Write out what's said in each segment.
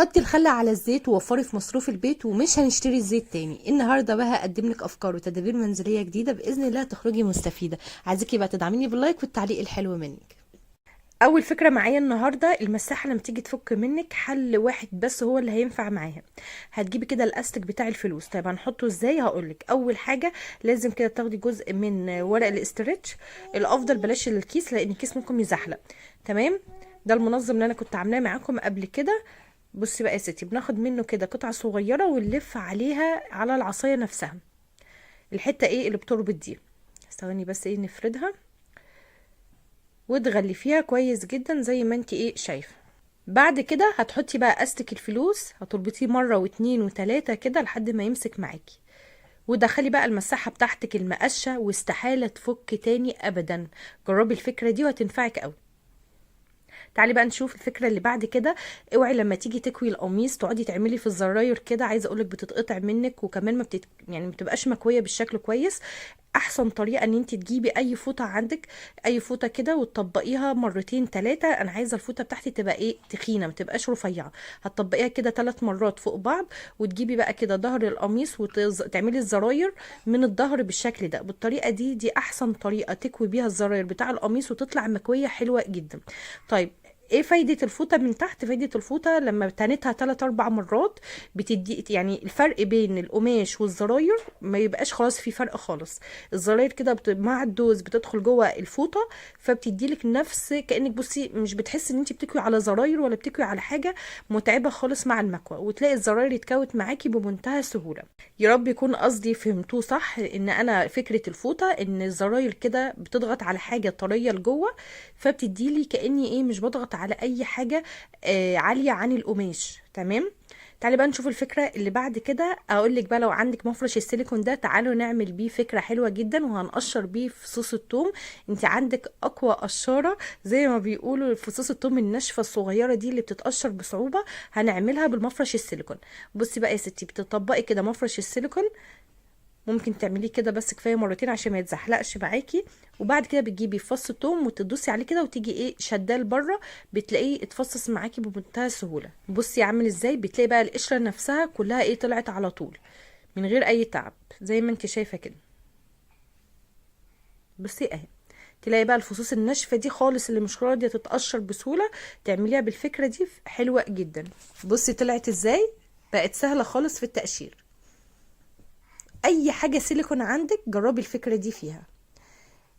حطي الخل على الزيت ووفري في مصروف البيت ومش هنشتري الزيت تاني. النهارده بقى هقدم لك افكار وتدابير منزليه جديده باذن الله تخرجي مستفيده. عايزاكي بقى تدعميني باللايك والتعليق الحلو منك. اول فكره معايا النهارده، المساحه لما تيجي تفك منك حل واحد بس هو اللي هينفع معاها. هتجيبي كده الاستك بتاع الفلوس. طيب هنحطه ازاي؟ هقولك. اول حاجه لازم كده تاخدي جزء من ورق الاسترتش. الافضل بلاش الكيس لان الكيس ممكن يزحلق. تمام. ده المنظم اللي انا كنت عاملاه معاكم قبل كده. بصي بقى يا ستي، بناخد منه كده قطعه صغيره ونلف عليها على العصايه نفسها، الحته ايه اللي بتربط دي. ثواني بس ايه نفردها وتغلفيها كويس جدا زي ما انت ايه شايفه. بعد كده هتحطي بقى استك الفلوس، هتربطيه مره واتنين وتلاته كده لحد ما يمسك معاكي. ودخلي بقى المساحه بتاعتك المقشه واستحاله تفك تاني ابدا. جربي الفكره دي وهتنفعك قوي. تعالي بقى نشوف الفكره اللي بعد كده. اوعي لما تيجي تكوي القميص تقعدي تعملي في الزراير كده، عايزه اقولك بتتقطع منك وكمان ما بتبقاش مكويه بالشكل كويس. احسن طريقه ان انت تجيبي اي فوطه عندك، اي فوطه كده وتطبقيها مرتين ثلاثه. انا عايزه الفوطه بتاعتي تبقى ايه تخينه ما تبقاش رفيعه. هتطبقيها كده 3 مرات فوق بعض وتجيبي بقى كده ظهر القميص وتعملي الزراير من الظهر بالشكل ده. بالطريقه دي احسن طريقه تكوي بيها الزراير بتاع القميص وتطلع مكويه حلوه جدا. طيب ايه فايدة الفوطة من تحت؟ فايدة الفوطة لما تنتها 3 4 مرات بتدي يعني الفرق بين القماش والزراير ما يبقاش خلاص في فرق خالص. الزراير كده مع الدوز بتدخل جوه الفوطة فبتديلك نفس كأنك بصي مش بتحسي ان انت بتكوي على زراير ولا بتكوي على حاجة متعبة خالص مع المكوى، وتلاقي الزراير اتكوت معاكي بمنتهى السهولة. يا رب يكون قصدي فهمتوه صح. ان انا فكرة الفوطة ان الزراير كده بتضغط على حاجة طرية لجوه فبتديلي كأني ايه مش بضغط على اي حاجة عالية عن القماش. تمام. تعالي بقى نشوف الفكرة اللي بعد كده. اقول لك بقى لو عندك مفرش السيليكون ده تعالوا نعمل بيه فكرة حلوة جدا وهنقشر بيه في صوص الثوم. انت عندك اقوى قشارة زي ما بيقولوا في صوص الثوم الناشفة الصغيرة دي اللي بتتقشر بصعوبة، هنعملها بالمفرش السيليكون. بصي بقى يا ستي، بتطبقي كده مفرش السيليكون، ممكن تعمليه كده بس كفايه مرتين عشان ما يتزحلقش معاكي. وبعد كده بتجيبي فص الثوم وتدوسي عليه كده وتيجي ايه شداه لبره، بتلاقيه اتفصص معاكي بمنتهى السهوله. بصي عامل ازاي، بتلاقي بقى القشره نفسها كلها ايه طلعت على طول من غير اي تعب زي ما انت شايفه كده. بصي اهي، تلاقي بقى الفصوص الناشفه دي خالص اللي مش راضيه تتقشر بسهوله، تعمليها بالفكره دي حلوه جدا. بصي طلعت ازاي، بقت سهله خالص في التقشير. اي حاجه سيليكون عندك جربي الفكره دي فيها.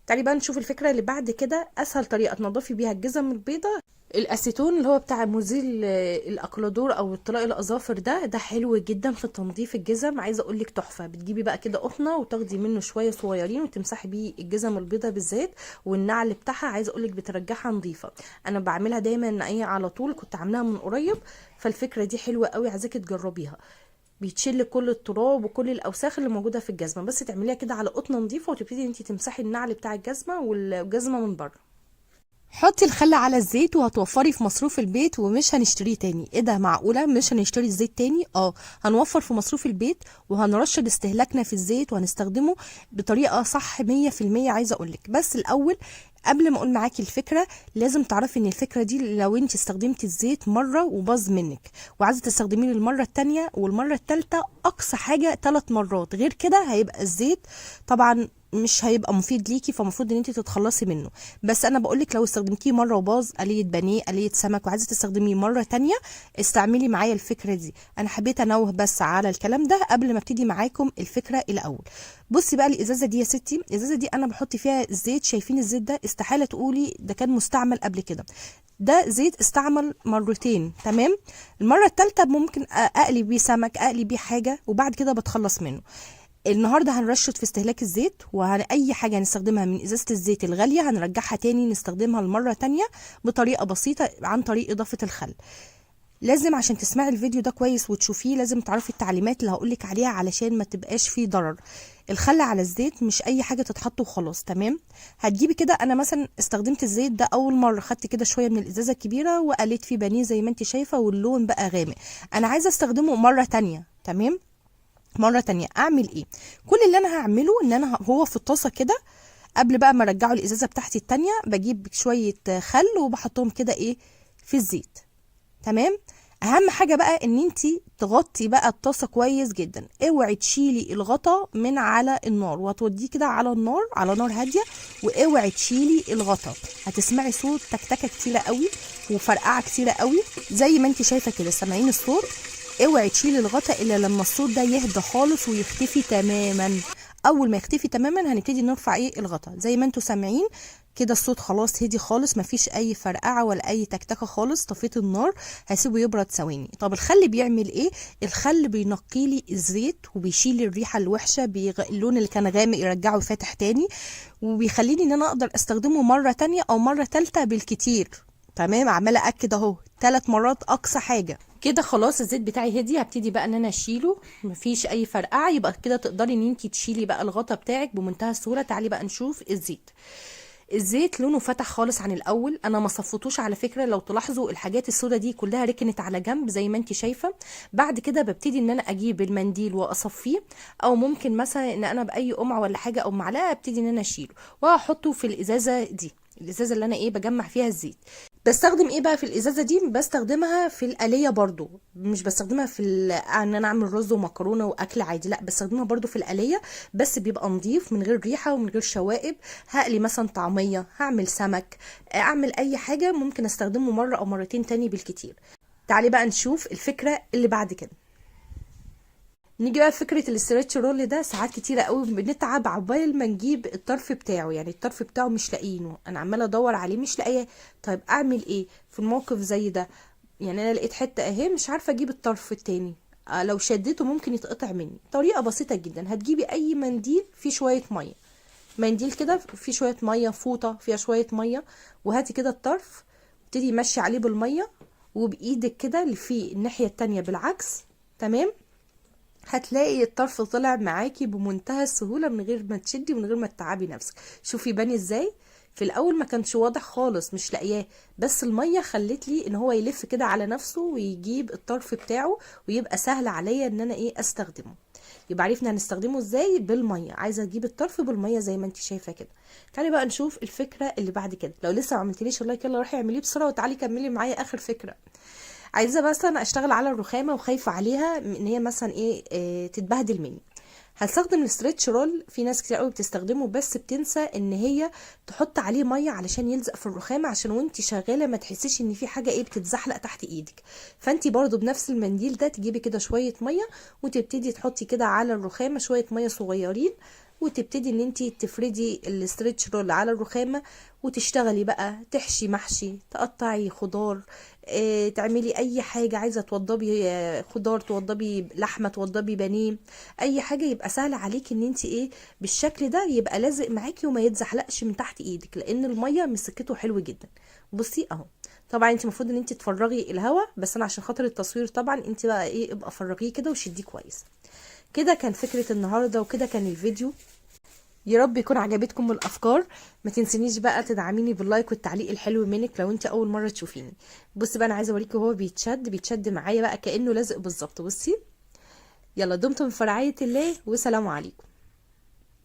تعالي بقى نشوف الفكره اللي بعد كده. اسهل طريقه تنضفي بيها الجزم البيضاء الاسيتون اللي هو بتاع مزيل الاكلادور او طلاء الاظافر ده حلو جدا في تنظيف الجزم. عايزه اقول لك تحفه. بتجيبي بقى كده قطنه وتاخدي منه شويه صغيرين وتمسحي بيه الجزم البيضاء بالذات والنعل بتاعها. عايزه اقول لك بترجعها نظيفه. انا بعملها دايما ايه على طول، كنت عاملاها من قريب. فالفكره دي حلوه قوي، عايزاكي تجربيها. بيتشيل كل التراب وكل الاوساخ اللي موجوده في الجزمه. بس تعمليها كده على قطنه نظيفه وتبتدي انت تمسحي النعل بتاع الجزمه والجزمه من بره. حطي الخل على الزيت وهتوفري في مصروف البيت ومش هنشتريه تاني. ايه ده، معقوله مش هنشتري الزيت تاني؟ هنوفر في مصروف البيت وهنرشد استهلاكنا في الزيت وهنستخدمه بطريقه صح 100%. عايزه اقولك بس الاول قبل ما اقول معاكي الفكره لازم تعرفي ان الفكره دي لو انت استخدمتي الزيت مره وباظ منك وعايزه تستخدميه للمره التانية والمره التالتة اقصى حاجه 3 مرات، غير كده هيبقى الزيت طبعا مش هيبقى مفيد ليكي، فمفروض ان انت تتخلصي منه. بس انا بقولك لو استخدمتيه مره وباظ، قليه بانيه قليه سمك وعايزه تستخدميه مره تانية، استعملي معايا الفكره دي. انا حبيت انوه بس على الكلام ده قبل ما ابتدي معاكم الفكره الاول. بصي بقى الازازه دي يا ستي، الازازه دي انا بحط فيها الزيت. شايفين الزيت ده استحاله تقولي ده كان مستعمل قبل كده. ده زيت استعمل مرتين. تمام. المره الثالثه ممكن اقلي بيه سمك، اقلي بيه حاجه وبعد كده بتخلص منه. النهارده هنرشد في استهلاك الزيت، واي حاجه هنستخدمها من ازازه الزيت الغاليه هنرجعها تاني نستخدمها المره تانية بطريقه بسيطه عن طريق اضافه الخل. لازم عشان تسمعي الفيديو ده كويس وتشوفيه لازم تعرفي التعليمات اللي هقولك عليها علشان ما تبقاش فيه ضرر. الخل على الزيت مش اي حاجه تتحط وخلاص. تمام. هتجيبي كده، انا مثلا استخدمت الزيت ده اول مره، خدت كده شويه من الازازه الكبيره وقليت فيه بانيه زي ما انت شايفه واللون بقى غامق. انا عايزه استخدمه مره تانية. تمام. مره تانية اعمل ايه؟ كل اللي انا هعمله ان انا هو في الطاسه كده قبل بقى ما ارجعه الازازه بتاعتي التانية بجيب شويه خل وبحطهم كده ايه في الزيت. تمام. اهم حاجه بقى ان انت تغطي بقى الطاسه كويس جدا، اوعي تشيلي الغطا من على النار وهتوديه كده على النار، على نار هاديه، واوعي تشيلي الغطا، هتسمعي صوت تكتكه كتيره قوي وفرقعه كتيره قوي زي ما انت شايفه كده، سامعين الصوت؟ اوعي تشيلي الغطا الا لما الصوت ده يهدى خالص ويختفي تماما. اول ما يختفي تماما هنبتدي نرفع الغطا زي ما انتوا سامعين كده، الصوت خلاص هدي خالص، مفيش اي فرقعه ولا اي تكتكه خالص، طفيت النار، هسيبه يبرد ثواني. طب الخل بيعمل ايه؟ الخل بينقي لي الزيت وبيشيل الريحه الوحشه، اللون اللي كان غامق يرجعه فاتح تاني، وبيخليني ان انا اقدر استخدمه مره تانية او مره تالتة بالكتير. تمام، عماله اكد اهو 3 مرات اقصى حاجه. كده خلاص الزيت بتاعي هدي، هبتدي بقى ان انا اشيله، مفيش اي فرقعه، يبقى كده تقدري ان انت تشيلي بقى الغطا بتاعك بمنتهى السهوله. تعالي بقى نشوف الزيت. الزيت لونه فتح خالص عن الاول، انا ما صفوتوش على فكره، لو تلاحظوا الحاجات السوداء دي كلها ركنت على جنب زي ما انت شايفه. بعد كده ببتدي ان انا اجيب المنديل واصفيه، او ممكن مثلا ان انا باي قمعه ولا حاجه او معلقه ابتدي ان انا اشيله واحطه في الازازه دي، الازازه اللي انا بجمع فيها الزيت. بستخدم ايه بقى في الازازه دي؟ بستخدمها في القليه برضو، مش بستخدمها في ان انا اعمل رز ومكرونه واكل عادي، لا بستخدمها برضو في القليه، بس بيبقى نظيف من غير ريحه ومن غير شوائب. هقلي مثلا طعميه، هعمل سمك، اعمل اي حاجه، ممكن استخدمه مره او مرتين تاني بالكتير. تعالي بقى نشوف الفكره اللي بعد كده. نيجي بقى فكره الاسترتش رول ده، ساعات كتيره قوي بنتعب عقبال ما نجيب الطرف بتاعه، يعني الطرف بتاعه مش لاقيينه، انا عماله ادور عليه مش لاقيه. طيب اعمل ايه في الموقف زي ده؟ يعني انا لقيت حته اهي مش عارفه اجيب الطرف التاني، لو شديته ممكن يتقطع مني. طريقه بسيطه جدا، هتجيبي اي منديل فيه شويه ميه، منديل كده فيه شويه ميه، فوطه فيها شويه ميه، وهاتي كده الطرف، ابتدي مشي عليه بالميه، وبايدك كده اللي فيه الناحيه التانية بالعكس. تمام، هتلاقي الطرف طلع معاكي بمنتهى السهولة من غير ما تشدي، من غير ما تتعبي نفسك. شوفي باني ازاي؟ في الاول ما كانش واضح خالص، مش لاقياه، بس المية خلت لي ان هو يلف كده على نفسه ويجيب الطرف بتاعه، ويبقى سهل عليا ان انا استخدمه. يبقى عرفنا هنستخدمه ازاي بالمية. عايزة اجيب الطرف بالمية زي ما انت شايفة كده. تعالي بقى نشوف الفكرة اللي بعد كده. لو لسه ما عملتليش اللايك يلا روحي اعمليه بسرعة، وتعالي كملي معايا اخر فكرة. عايزه مثلا اشتغل على الرخامه وخايفه عليها ان هي مثلا تتبهدل مني، هستخدم الستريتش رول. في ناس كتير قوي بتستخدمه بس بتنسى ان هي تحط عليه ميه علشان يلزق في الرخامه، عشان وانت شغاله ما تحسيش ان في حاجه بتتزحلق تحت ايدك. فانت برضو بنفس المنديل ده تجيبي كده شويه ميه، وتبتدي تحطي كده على الرخامه شويه ميه صغيرين، وتبتدي ان انت تفردي الاسترتش رول على الرخامه، وتشتغلي بقى تحشي محشي، تقطعي خضار، تعملي اي حاجه، عايزه توضبي خضار، توضبي لحمه، توضبي بانيه، اي حاجه يبقى سهل عليكي ان انت بالشكل ده يبقى لازق معاكي وما يتزحلقش من تحت ايدك، لان الميه مسكته حلو جدا. بصي اهو، طبعا انت المفروض ان انت تفرغي الهواء، بس انا عشان خاطر التصوير طبعا انت بقى ابقى فرغيه كده وشديه كويس. كده كان فكره النهارده، وكده كان الفيديو. يا رب يكون عجبتكم الافكار. ما تنسينيش بقى تدعميني باللايك والتعليق الحلو منك لو انت اول مره تشوفيني. بصي بقى انا عايزه اوريكي وهو بيتشد معايا بقى كانه لازق بالظبط. بصي، يلا دمتم في رعايه الله، وسلام عليكم.